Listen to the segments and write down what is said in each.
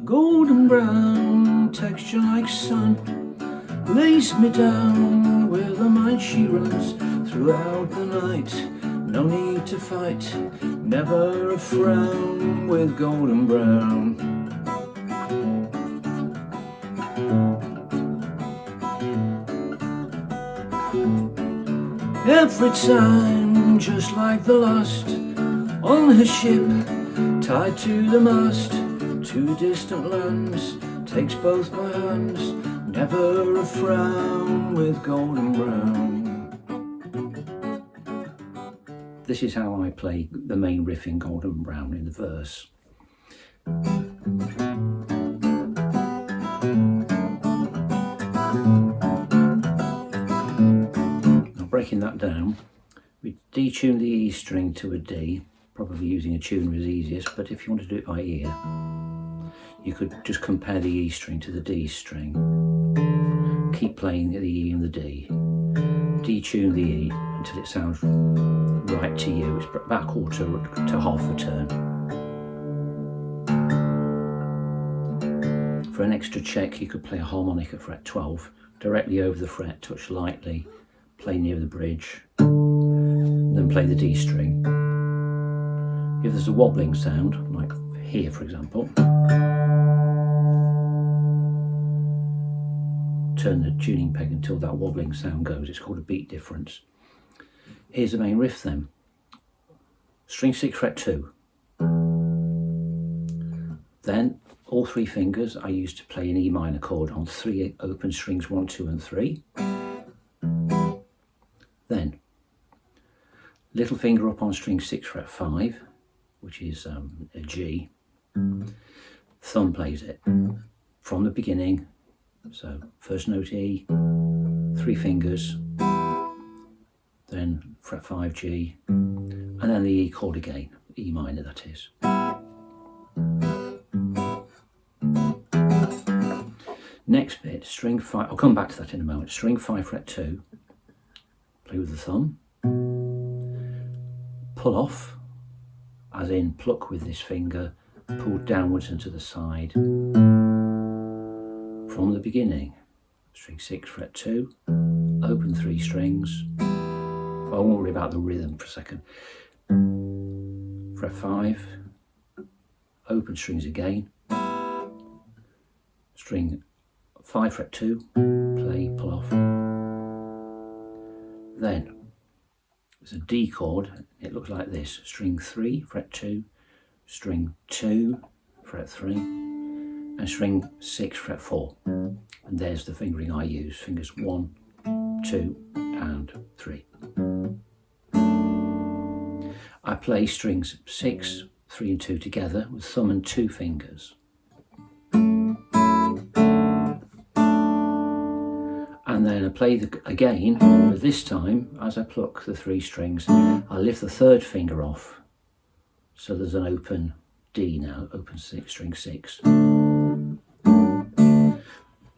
Golden brown, texture like sun, lace me down with a mind she runs throughout the night. No need to fight, never a frown with golden brown. Every time, just like the last, on her ship, tied to the mast, to distant lands, takes both my hands, never a frown with golden brown. This is how I play the main riff in Golden Brown in the verse. Now breaking that down, we detune the E string to a D, probably using a tuner is easiest, but if you want to do it by ear, you could just compare the E string to the D string. Keep playing the E and the D. Detune the E until it sounds right to you. It's about a quarter to half a turn. For an extra check, you could play a harmonica fret 12 directly over the fret, touch lightly, play near the bridge, then play the D string. If there's a wobbling sound, like here for example, turn the tuning peg until that wobbling sound goes. It's called a beat difference. Here's the main riff then. String 6 fret 2. Then all three fingers I use to play an E minor chord on 3 open strings 1, 2 and 3. Then little finger up on string 6 fret 5, which is a G. Thumb plays it from the beginning. So first note E, 3 fingers, then fret 5 G, and then the E chord again, E minor that is. Next bit, string 5, I'll come back to that in a moment. String 5 fret 2, play with the thumb, pull off, as in pluck with this finger, pull downwards and to the side. From the beginning, string 6 fret 2, open 3 strings. I won't worry about the rhythm for a second. Fret 5, open strings again. String 5 fret 2, play, pull off. Then there's a D chord. It looks like this: string 3 fret 2, string 2 fret 3. And string 6 fret 4, and there's the fingering I use, fingers 1, 2 and 3. I play strings 6, 3 and 2 together with thumb and 2 fingers. And then I play again, but this time as I pluck the 3 strings, I lift the 3rd finger off, so there's an open D now, open 6, string 6.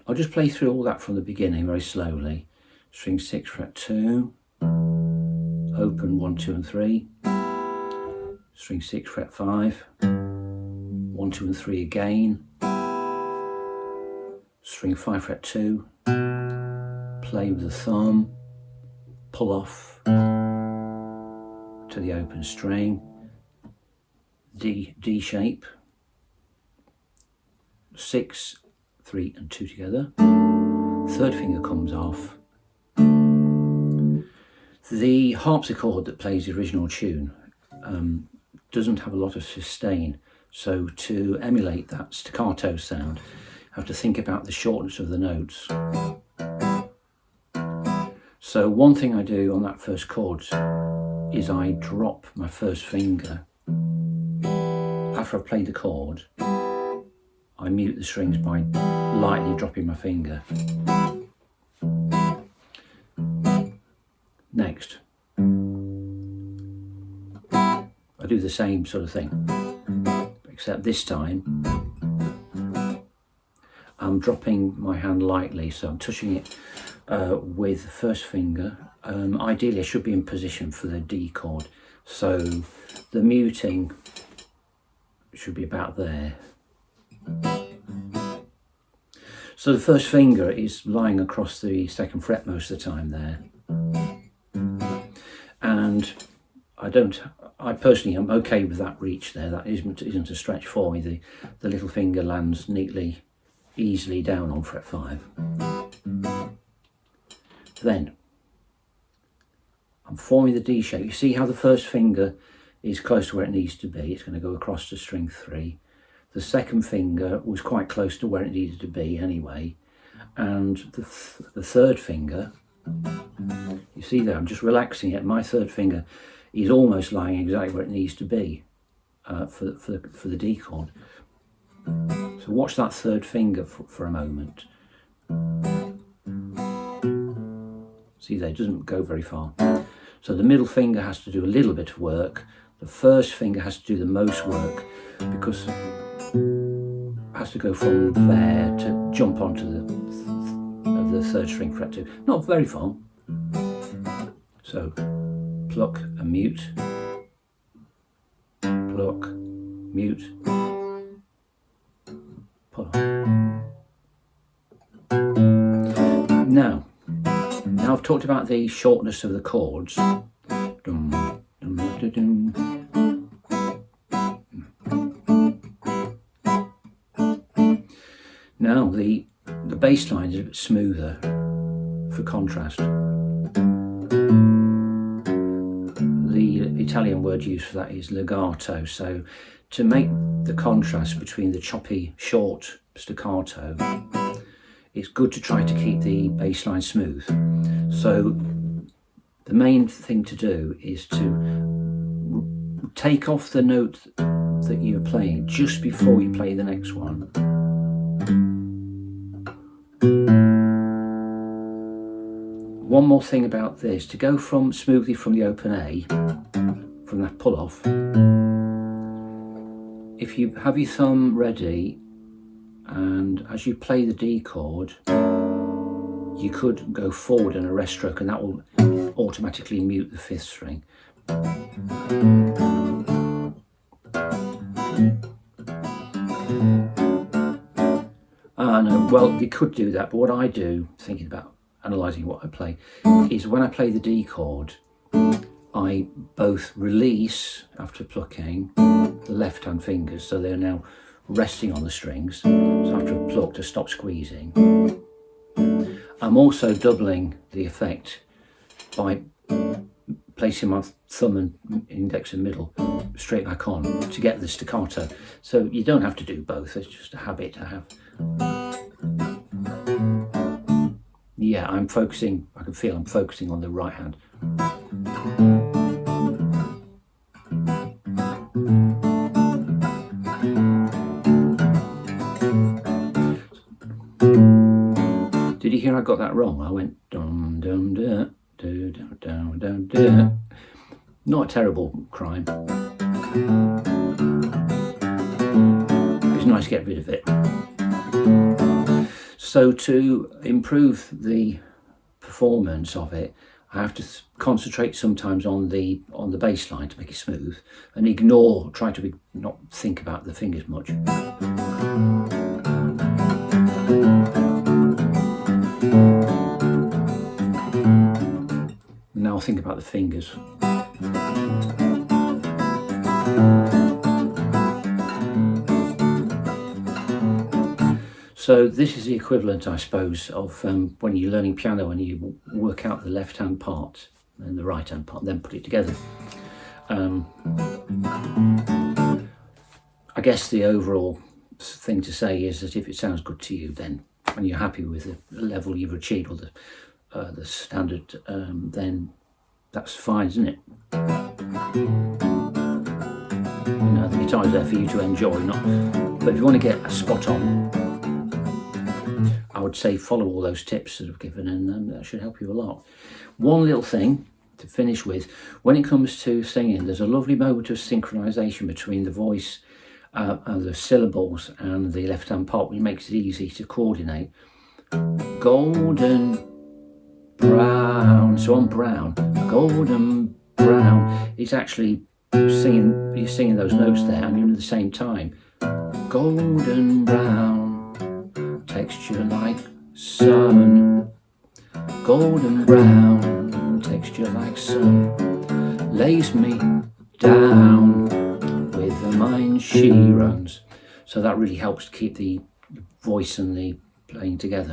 I'll just play through all that from the beginning very slowly. String 6 fret 2, open 1, 2 and 3. String 6 fret 5, 1, 2 and 3 again. String 5 fret 2, play with the thumb, pull off to the open string, D shape, 6, 3 and 2 together. 3rd finger comes off. The harpsichord that plays the original tune doesn't have a lot of sustain, so to emulate that staccato sound, I have to think about the shortness of the notes. So one thing I do on that first chord is I drop my first finger. After I've played the chord, I mute the strings by lightly dropping my finger. Next, I do the same sort of thing, except this time I'm dropping my hand lightly, so I'm touching it with the first finger. Ideally I should be in position for the D chord, so the muting should be about there. So the first finger is lying across the second fret most of the time there. And I personally am okay with that reach there. That isn't a stretch for me. The little finger lands neatly, easily down on fret 5. Then I'm forming the D shape. You see how the first finger is close to where it needs to be. It's going to go across to string 3. The second finger was quite close to where it needed to be anyway. And the third finger, you see there, I'm just relaxing it. My third finger is almost lying exactly where it needs to be for the D chord. So watch that third finger for a moment. See there, it doesn't go very far. So the middle finger has to do a little bit of work. The first finger has to do the most work because it has to go from there to jump onto the third string fret 2. Not very far. So pluck and mute, pluck, mute, pull on. Now I've talked about the shortness of the chords. Now the bass line is a bit smoother for contrast. The Italian word used for that is legato. So to make the contrast between the choppy, short staccato, it's good to try to keep the bass line smooth. So the main thing to do is to take off the note that you're playing just before you play the next one. One more thing about this, to go smoothly from the open A, from that pull off, if you have your thumb ready and as you play the D chord, you could go forward in a rest stroke and that will automatically mute the 5th string. No, well, you could do that, but what I do, thinking about analysing what I play, is when I play the D chord, I both release, after plucking, the left hand fingers, so they're now resting on the strings. So after I've plucked, I stop squeezing. I'm also doubling the effect by placing my thumb and index and middle straight back on to get the staccato. So you don't have to do both, it's just a habit to have. Yeah, I'm focusing, I can feel I'm focusing on the right hand. Did you hear I got that wrong? I went dum dum da do dum dum dum da. Not a terrible crime. It's nice to get rid of it. So to improve the performance of it, I have to concentrate sometimes on the bass line to make it smooth, and try to not think about the fingers much. Now I'll think about the fingers. So this is the equivalent, I suppose, of when you're learning piano and you work out the left-hand part and the right-hand part, then put it together. I guess the overall thing to say is that if it sounds good to you, then when you're happy with the level you've achieved or the standard, then that's fine, isn't it? You know, the guitar's there for you to enjoy, but if you want to get a spot on, I would say follow all those tips that I've given, and that should help you a lot. One little thing to finish with, when it comes to singing, there's a lovely moment of synchronization between the voice, the syllables and the left-hand part, which makes it easy to coordinate. Golden brown, so on brown, golden brown, it's actually singing, you're singing those notes there and you're at the same time. Golden brown, take texture like sun, golden brown, texture like sun, lays me down, with the mind she runs. So that really helps to keep the voice and the playing together.